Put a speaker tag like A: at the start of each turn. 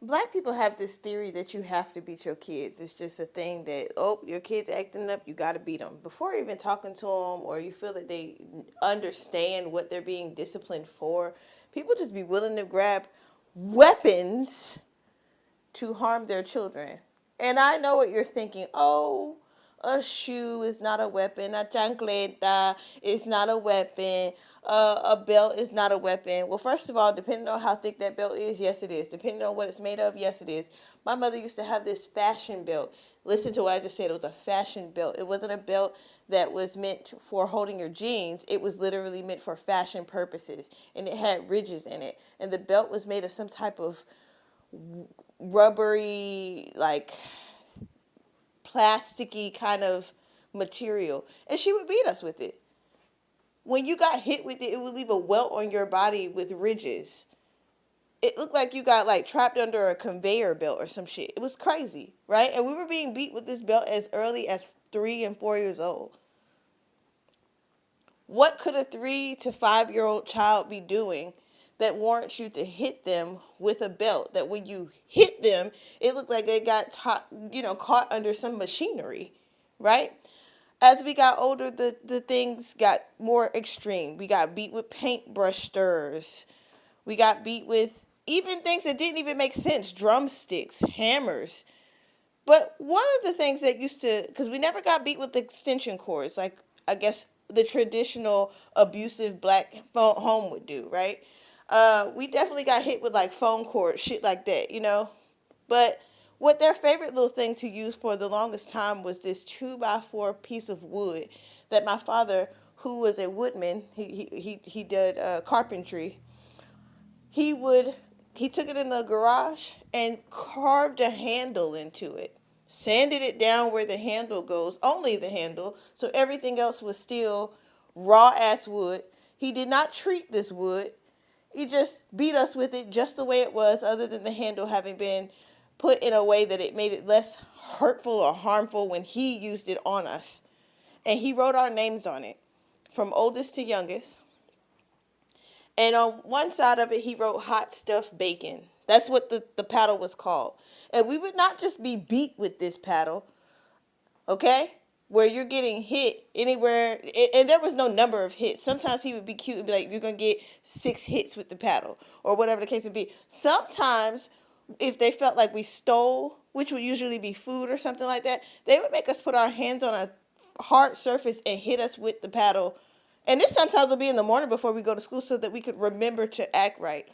A: Black people have this theory that you have to beat your kids. It's just a thing that, oh, your kid's acting up, you got to beat them. Before even talking to them or you feel that they understand what they're being disciplined for, people just be willing to grab weapons to harm their children. And I know what you're thinking. Oh, a shoe is not a weapon. A chancleta is not a weapon. A belt is not a weapon. Well, first of all, depending on how thick that belt is, yes, it is. Depending on what it's made of, yes, it is. My mother used to have this fashion belt. Listen to what I just said. It was a fashion belt. It wasn't a belt that was meant for holding your jeans. It was literally meant for fashion purposes. And it had ridges in it. And the belt was made of some type of rubbery, like plasticky kind of material. And she would beat us with it. When you got hit with it, it would leave a welt on your body with ridges. It looked like you got like trapped under a conveyor belt or some shit. It was crazy, right? And we were being beat with this belt as early as 3 and 4 years old. What could a 3 to 5 year old child be doing that warrants you to hit them with a belt that when you hit them, it looked like they got caught under some machinery, right? As we got older, the things got more extreme. We got beat with paintbrush stirrers. We got beat with even things that didn't even make sense, drumsticks, hammers. But one of the things that used to, because we never got beat with extension cords, like I guess the traditional abusive black home would do, right? We definitely got hit with like phone cords, shit like that, you know? But what their favorite little thing to use for the longest time was this 2x4 piece of wood that my father, who was a woodman, he did carpentry. He would he took it in the garage and carved a handle into it, sanded it down where the handle goes, only the handle, so everything else was still raw ass wood. He did not treat this wood. He just beat us with it just the way it was, other than the handle having been put in a way that it made it less hurtful or harmful when he used it on us. And he wrote our names on it, from oldest to youngest. And on one side of it, he wrote hot stuffed bacon. That's what the paddle was called. And we would not just be beat with this paddle, okay? Where you're getting hit anywhere, and there was no number of hits. Sometimes he would be cute and be like, you're going to get 6 hits with the paddle, or whatever the case would be. Sometimes, if they felt like we stole, which would usually be food or something like that, they would make us put our hands on a hard surface and hit us with the paddle. And this sometimes will be in the morning before we go to school so that we could remember to act right.